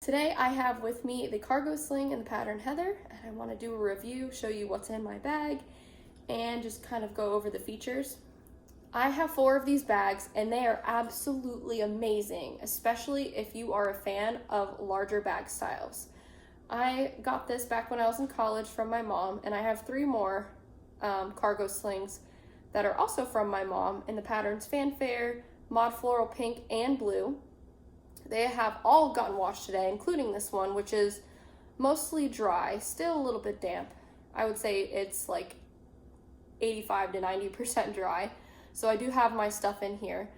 Today I have with me the cargo sling in the pattern Heather, and I want to do a review, show you what's in my bag, and just kind of go over the features. I have 4 of these bags and they are absolutely amazing, especially if you are a fan of larger bag styles. I got this back when I was in college from my mom, and I have 3 more cargo slings that are also from my mom in the patterns Fanfare, Mod Floral Pink, and Blue. They have all gotten washed today, including this one, which is mostly dry, still a little bit damp. I would say it's like 85 to 90% dry. So I do have my stuff in here.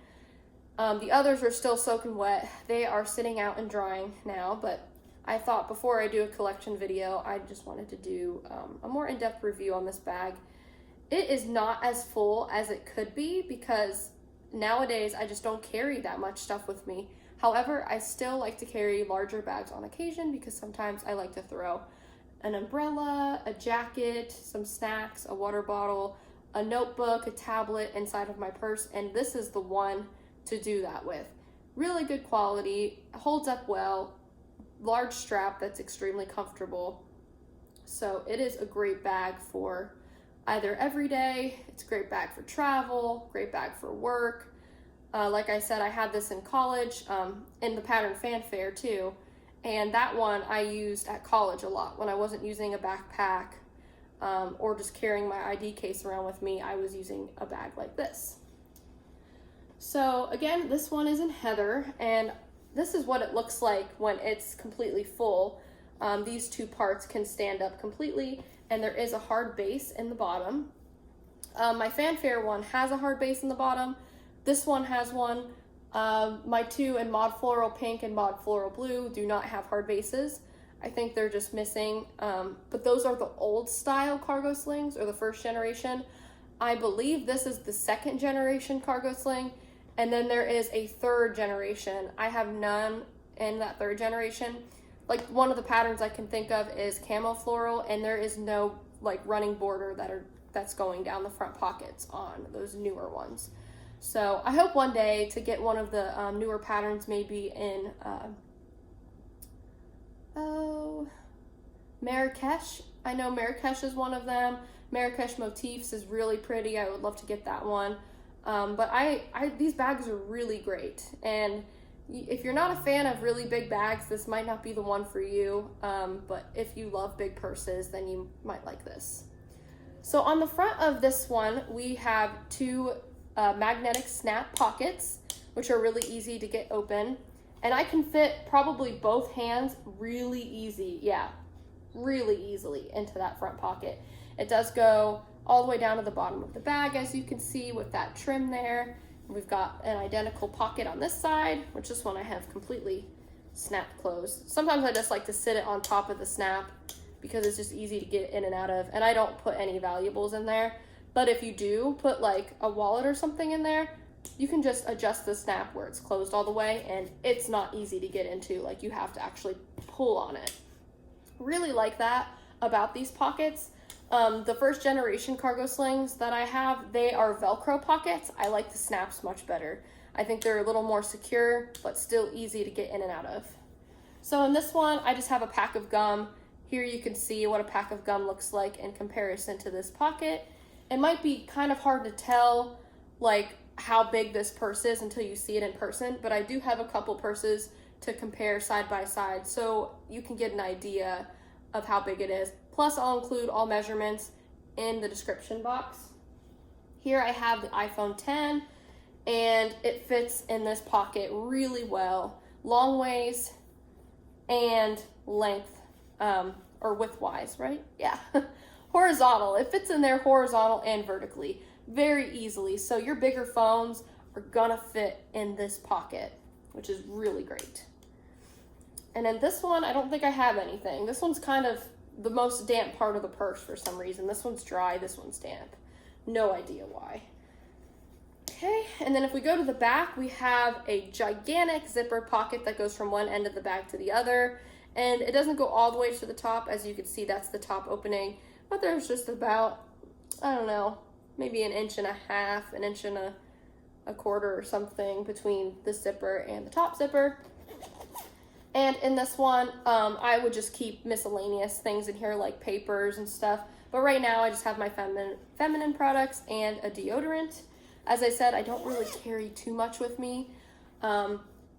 The others are still soaking wet. They are sitting out and drying now, but I thought before I do a collection video, I just wanted to do a more in-depth review on this bag. It is not as full as it could be because nowadays I just don't carry that much stuff with me. However, I still like to carry larger bags on occasion because sometimes I like to throw an umbrella, a jacket, some snacks, a water bottle, a notebook, a tablet inside of my purse, and this is the one to do that with. Really good quality, holds up well, large strap that's extremely comfortable. So it is a great bag for either every day, it's a great bag for travel, great bag for work. Like I said, I had this in college, in the pattern Fanfare too, and that one I used at college a lot. When I wasn't using a backpack or just carrying my ID case around with me, I was using a bag like this. So again, this one is in Heather, and this is what it looks like when it's completely full. These 2 parts can stand up completely, and there is a hard base in the bottom. My Fanfare one has a hard base in the bottom. This one has one. My 2 in Mod Floral Pink and Mod Floral Blue do not have hard bases. I think they're just missing, but those are the old style cargo slings, or the first generation. I believe this is the 2nd generation cargo sling, and then there is a 3rd generation. I have none in that 3rd generation. Like, one of the patterns I can think of is camo floral, and there is no like running border that's going down the front pockets on those newer ones. So I hope one day to get one of the newer patterns, maybe in Marrakesh. I know Marrakesh is one of them. Marrakesh Motifs is really pretty. I would love to get that one. But these bags are really great. And if you're not a fan of really big bags, this might not be the one for you. But if you love big purses, then you might like this. So on the front of this one, we have 2 magnetic snap pockets, which are really easy to get open, and I can fit probably both hands really easily into that front pocket. It does go all the way down to the bottom of the bag, as you can see, with that trim there. We've got an identical pocket on this side, which this one I have completely snapped closed. Sometimes I just like to sit it on top of the snap because it's just easy to get in and out of, and I don't put any valuables in there. But if you do put like a wallet or something in there, you can just adjust the snap where it's closed all the way, and it's not easy to get into. Like, you have to actually pull on it. Really like that about these pockets. The 1st generation cargo slings that I have, they are Velcro pockets. I like the snaps much better. I think they're a little more secure, but still easy to get in and out of. So in this one, I just have a pack of gum. Here you can see what a pack of gum looks like in comparison to this pocket. It might be kind of hard to tell like how big this purse is until you see it in person, but I do have a couple purses to compare side by side so you can get an idea of how big it is. Plus, I'll include all measurements in the description box. Here I have the iPhone 10, and it fits in this pocket really well, long ways and length, or width-wise, right? Yeah. Horizontal. It fits in there horizontal and vertically very easily. So your bigger phones are gonna fit in this pocket, which is really great. And then this one, I don't think I have anything. This one's kind of the most damp part of the purse for some reason. This one's dry, this one's damp. No idea why. Okay, and then if we go to the back, we have a gigantic zipper pocket that goes from one end of the bag to the other. And it doesn't go all the way to the top. As you can see, that's the top opening. But there's just about, I don't know, maybe 1.5 inches, 1.25 inches or something between the zipper and the top zipper. And in this one, I would just keep miscellaneous things in here like papers and stuff. But right now I just have my feminine products and a deodorant. As I said, I don't really carry too much with me,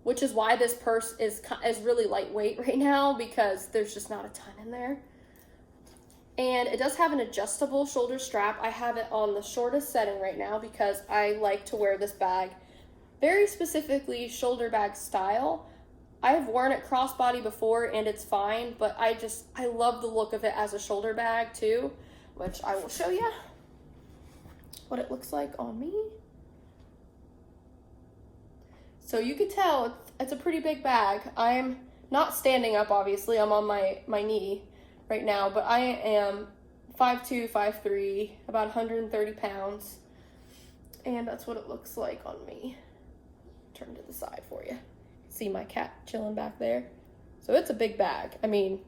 which is why this purse is really lightweight right now, because there's just not a ton in there. And it does have an adjustable shoulder strap. I have it on the shortest setting right now because I like to wear this bag very specifically shoulder bag style. I have worn it crossbody before and it's fine, but I love the look of it as a shoulder bag too, which I will show you what it looks like on me. So you can tell it's a pretty big bag. I'm not standing up, obviously. I'm on my knee right now, but I am 5'2", 5'3", about 130 pounds. And that's what it looks like on me. Turn to the side for you. See my cat chilling back there. So it's a big bag. I mean,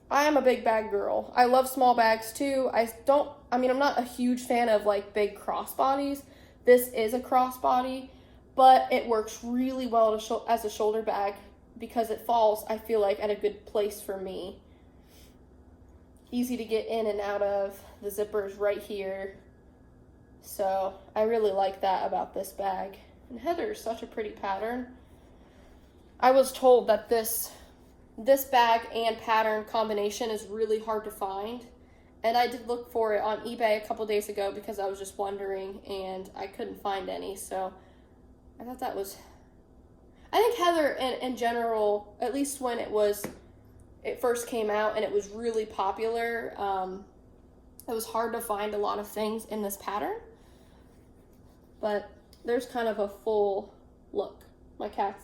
I am a big bag girl. I love small bags too. I'm not a huge fan of like big crossbodies. This is a crossbody, but it works really well as a shoulder bag because it falls, I feel like, at a good place for me. Easy to get in and out of. The zipper's right here. So I really like that about this bag. And Heather is such a pretty pattern. I was told that this bag and pattern combination is really hard to find. And I did look for it on eBay a couple days ago because I was just wondering and I couldn't find any. So I thought that was... I think Heather in general, at least when it first came out and it was really popular, it was hard to find a lot of things in this pattern. But there's kind of a full look. My cat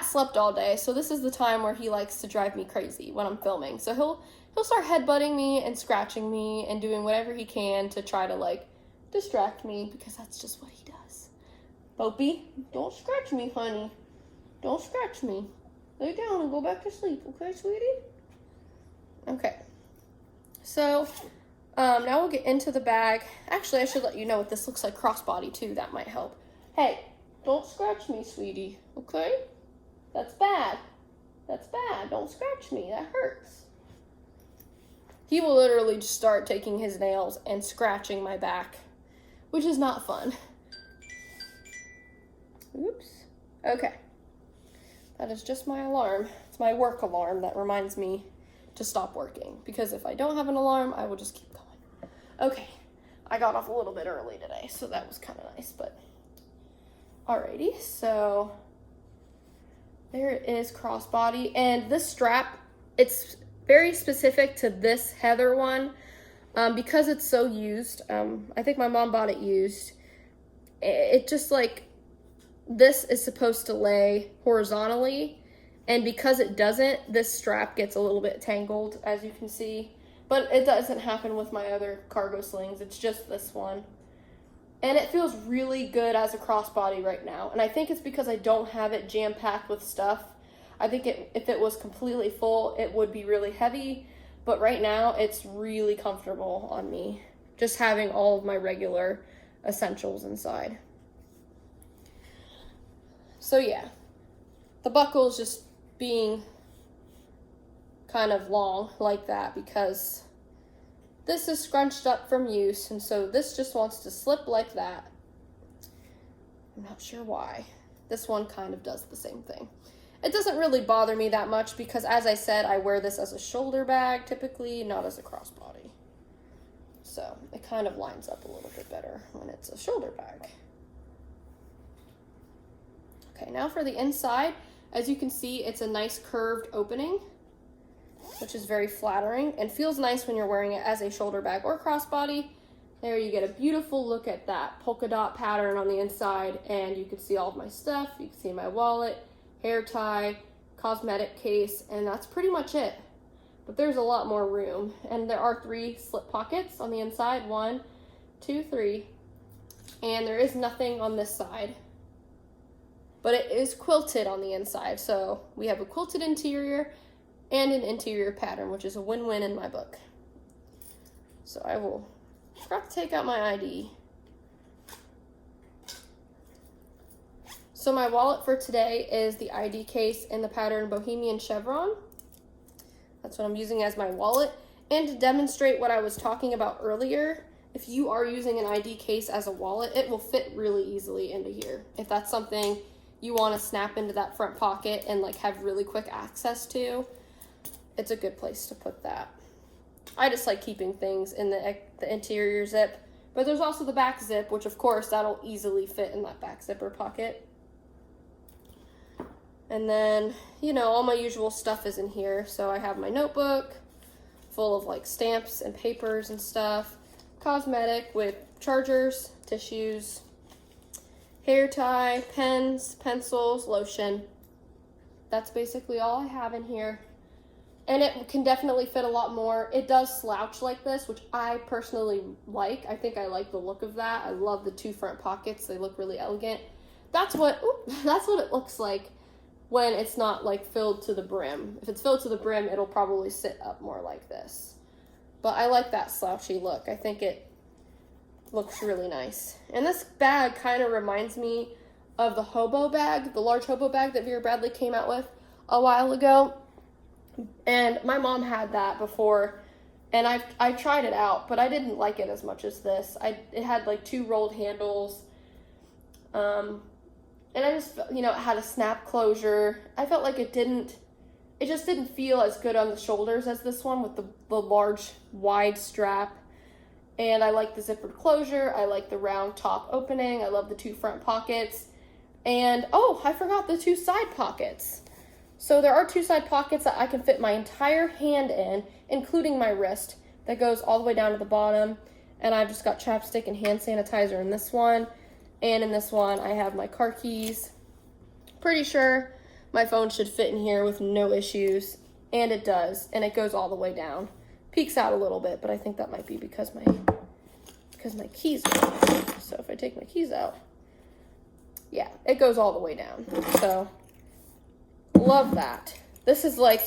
slept all day, so this is the time where he likes to drive me crazy when I'm filming. So he'll start headbutting me and scratching me and doing whatever he can to try to like distract me because that's just what he does. Popey, don't scratch me, honey. Don't scratch me. Lay down and go back to sleep, okay, sweetie? Okay. So, now we'll get into the bag. Actually, I should let you know what this looks like crossbody, too. That might help. Hey, don't scratch me, sweetie, okay? That's bad. That's bad. Don't scratch me. That hurts. He will literally just start taking his nails and scratching my back, which is not fun. Oops. Okay. That is just my alarm. It's my work alarm that reminds me to stop working. Because if I don't have an alarm, I will just keep going. Okay. I got off a little bit early today, so that was kind of nice, but... Alrighty, so... There it is, crossbody. And this strap, it's very specific to this Heather one. Because it's so used, I think my mom bought it used. It just like... This is supposed to lay horizontally, and because it doesn't, this strap gets a little bit tangled, as you can see. But it doesn't happen with my other cargo slings. It's just this one. And it feels really good as a crossbody right now. And I think it's because I don't have it jam-packed with stuff. I think if it was completely full, it would be really heavy. But right now, it's really comfortable on me. Just having all of my regular essentials inside. So yeah, the buckle is just being kind of long like that because this is scrunched up from use, and so this just wants to slip like that. I'm not sure why. This one kind of does the same thing. It doesn't really bother me that much because, as I said, I wear this as a shoulder bag typically, not as a crossbody. So it kind of lines up a little bit better when it's a shoulder bag. Okay, now for the inside, as you can see, it's a nice curved opening, which is very flattering and feels nice when you're wearing it as a shoulder bag or crossbody. There you get a beautiful look at that polka dot pattern on the inside, and you can see all of my stuff. You can see my wallet, hair tie, cosmetic case, and that's pretty much it. But there's a lot more room, and there are 3 slip pockets on the inside, 1, 2, 3, and there is nothing on this side. But it is quilted on the inside, so we have a quilted interior and an interior pattern, which is a win-win in my book. So I will forgot to take out my ID. So my wallet for today is the ID case in the pattern Bohemian Chevron. That's what I'm using as my wallet. And to demonstrate what I was talking about earlier, if you are using an ID case as a wallet, it will fit really easily into here. If that's something you want to snap into that front pocket and like have really quick access to, it's a good place to put that. I just like keeping things in the interior zip, but there's also the back zip, which of course that'll easily fit in that back zipper pocket. And then, you know, all my usual stuff is in here. So I have my notebook full of like stamps and papers and stuff, cosmetic with chargers, tissues, hair tie, pens, pencils, lotion. That's basically all I have in here. And it can definitely fit a lot more. It does slouch like this, which I personally like. I think I like the look of that. I love the two front pockets. They look really elegant. That's what it looks like when it's not like filled to the brim. If it's filled to the brim, it'll probably sit up more like this. But I like that slouchy look. I think it looks really nice. And this bag kind of reminds me of the hobo bag, the large hobo bag that Vera Bradley came out with a while ago. And my mom had that before, and I tried it out, but I didn't like it as much as this. It had like two rolled handles, and I just, you know, it had a snap closure. I felt like it just didn't feel as good on the shoulders as this one with the large wide strap. And I like the zippered closure. I like the round top opening. I love the two front pockets. And, oh, I forgot the two side pockets. So there are two side pockets that I can fit my entire hand in, including my wrist, that goes all the way down to the bottom. And I've just got chapstick and hand sanitizer in this one. And in this one, I have my car keys. Pretty sure my phone should fit in here with no issues. And it does. And it goes all the way down. Peeks out a little bit, but I think that might be because my keys are in. So if I take my keys out, yeah, it goes all the way down. So love that. This is like,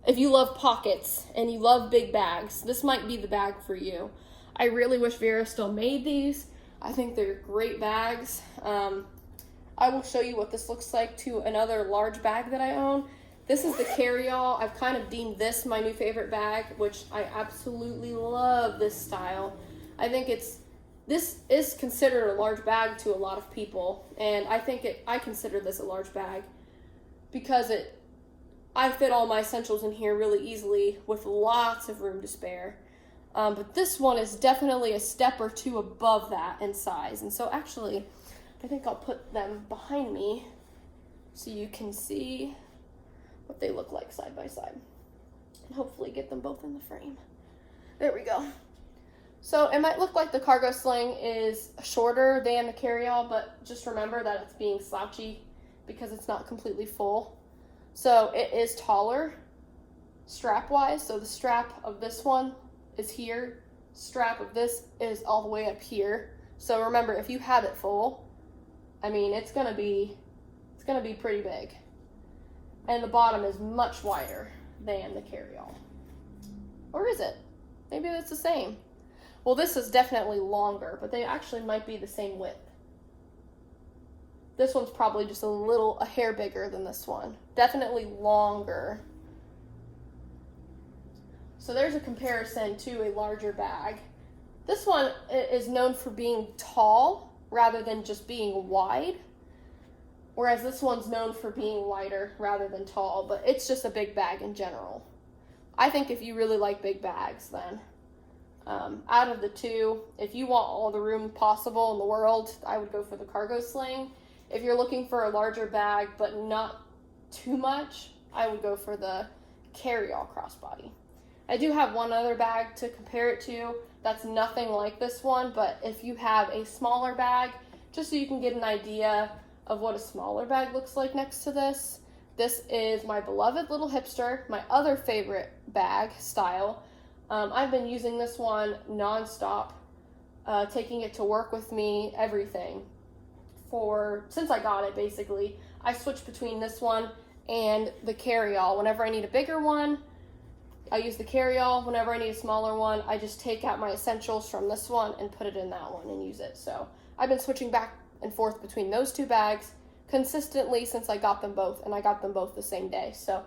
if you love pockets and you love big bags, this might be the bag for you. I really wish Vera still made these. I think they're great bags. I will show you what this looks like to another large bag that I own. This is the carry-all. I've kind of deemed this my new favorite bag, which I absolutely love this style. I think this is considered a large bag to a lot of people, and I consider this a large bag because I fit all my essentials in here really easily with lots of room to spare. But this one is definitely a step or two above that in size. And so actually, I think I'll put them behind me so you can see what they look like side by side. And hopefully get them both in the frame. There we go. So it might look like the cargo sling is shorter than the carry-all, but just remember that it's being slouchy because it's not completely full. So it is taller strap-wise. So the strap of this one is here. Strap of this is all the way up here. So remember, if you have it full, I mean, it's gonna be pretty big. And the bottom is much wider than the carry-all. Or is it? Maybe that's the same. Well, this is definitely longer, but they actually might be the same width. This one's probably just a hair bigger than this one. Definitely longer. So there's a comparison to a larger bag. This one is known for being tall rather than just being wide, whereas this one's known for being wider rather than tall, but it's just a big bag in general. I think if you really like big bags, then out of the two, if you want all the room possible in the world, I would go for the cargo sling. If you're looking for a larger bag but not too much, I would go for the carry-all crossbody. I do have one other bag to compare it to that's nothing like this one, but if you have a smaller bag, just so you can get an idea of what a smaller bag looks like next to this, this is my beloved little hipster, my other favorite bag style. I've been using this one nonstop, taking it to work with me, everything. Since I got it, basically. I switch between this one and the carry-all. Whenever I need a bigger one, I use the carry-all. Whenever I need a smaller one, I just take out my essentials from this one and put it in that one and use it. So I've been switching back and forth between those two bags consistently since I got them both, and I got them both the same day. So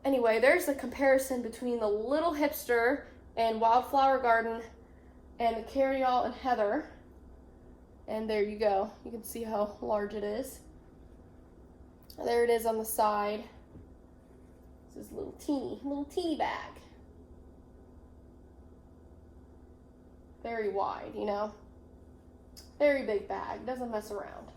anyway, there's a comparison between the Little Hipster and Wildflower Garden and the Carryall and Heather. And there you go. You can see how large it is. There it is on the side. This is a little teeny bag. Very wide, you know. Very big bag. Doesn't mess around.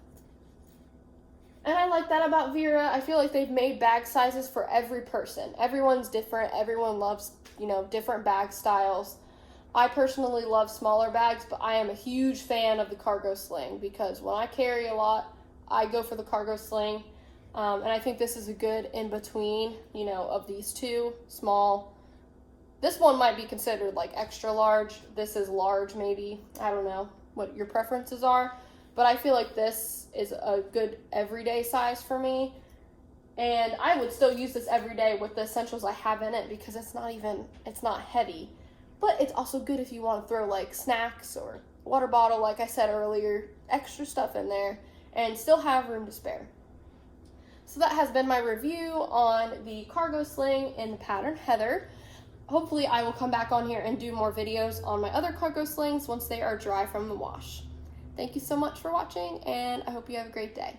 And I like that about Vera. I feel like they've made bag sizes for every person. Everyone's different. Everyone loves, you know, different bag styles. I personally love smaller bags, but I am a huge fan of the cargo sling because when I carry a lot, I go for the cargo sling. And I think this is a good in-between, you know, of these two. Small. This one might be considered like extra large. This is large maybe. I don't know what your preferences are. But I feel like this is a good everyday size for me. And I would still use this every day with the essentials I have in it because it's not heavy. But it's also good if you want to throw like snacks or water bottle, like I said earlier, extra stuff in there and still have room to spare. So that has been my review on the cargo sling in the pattern Heather. Hopefully I will come back on here and do more videos on my other cargo slings once they are dry from the wash. Thank you so much for watching, and I hope you have a great day.